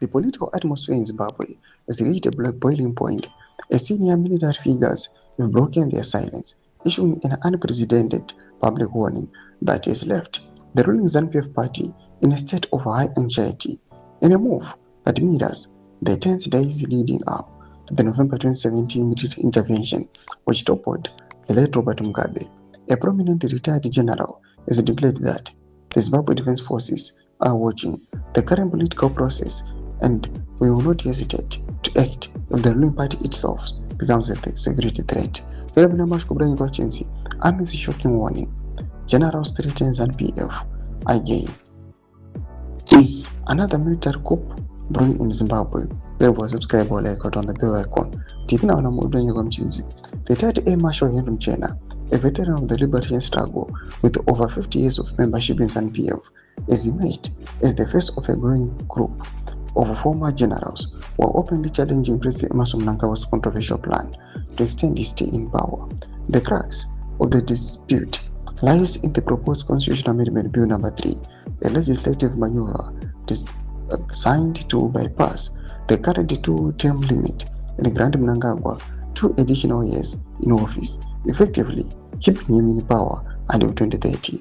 the political atmosphere in Zimbabwe has reached a boiling point as senior military figures have broken their silence, issuing an unprecedented public warning that has left the ruling ZANU-PF party in a state of high anxiety, in a move that mirrors the tense days leading up to the November 2017 military intervention, which toppled the late Robert Mugabe. A prominent retired general has declared that the Zimbabwe Defense Forces are watching the current political process and we will not hesitate to act if the ruling party itself becomes a security threat. Army's shocking warning. Generals threaten ZANU-PF again. Is another military coup brewing in Zimbabwe? Therefore, subscribe or like out on the bell icon. Tipina wana mudonyo kwa mchinzi. Retired Air Marshal Henry Mchena, a veteran of the liberation struggle with over 50 years of membership in ZANU-PF, is emerged as the face of a growing group of former generals who are openly challenging President Emmerson Mnangagwa's controversial plan to extend his stay in power. The crux of the dispute lies in the proposed Constitutional Amendment Bill No. 3, a legislative maneuver designed to bypass the current 2-term limit and grant Mnangagwa 2 additional years in office, effectively keeping him in power until 2030.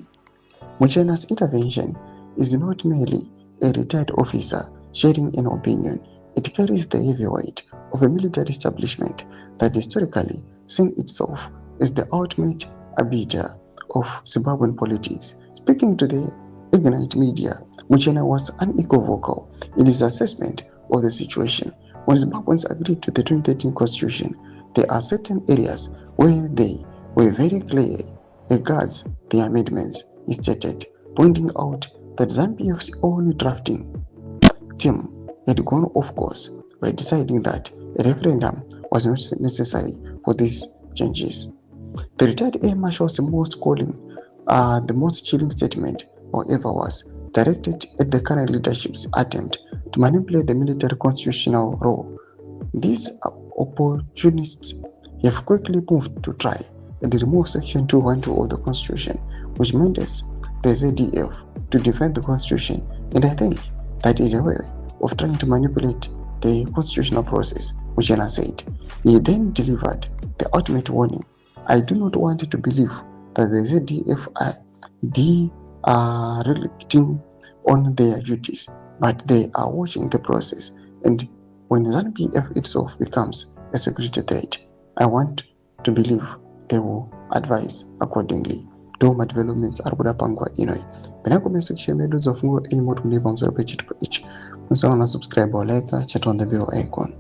Mchena's intervention is not merely a retired officer sharing an opinion, it carries the heavy weight of a military establishment that historically seen itself as the ultimate arbiter of Zimbabwean politics. Speaking to the Ignite media, Mchena was unequivocal in his assessment of the situation. When Zimbabweans agreed to the 2013 constitution, there are certain areas where they were very clear regards the amendments, he stated, pointing out that ZANU-PF's own drafting team had gone off course by deciding that a referendum was not necessary for these changes. The retired Air Marshal's most chilling statement, however, was directed at the current leadership's attempt to manipulate the military constitutional role. These opportunists have quickly moved to try and remove Section 212 of the Constitution, which mandates the ZDF to defend the Constitution, and I think that is a way of trying to manipulate the constitutional process, Mchena said. He then delivered the ultimate warning. I do not want to believe that the ZDF are reacting on their duties, but they are watching the process, and when ZANU-PF itself becomes a security threat, I want to believe they will advise accordingly. Doma developments are kudapangwa inoi. Penako section meduzo fungo any more to live on 0 page to each. Unsa subscribe or like chat on the bell icon.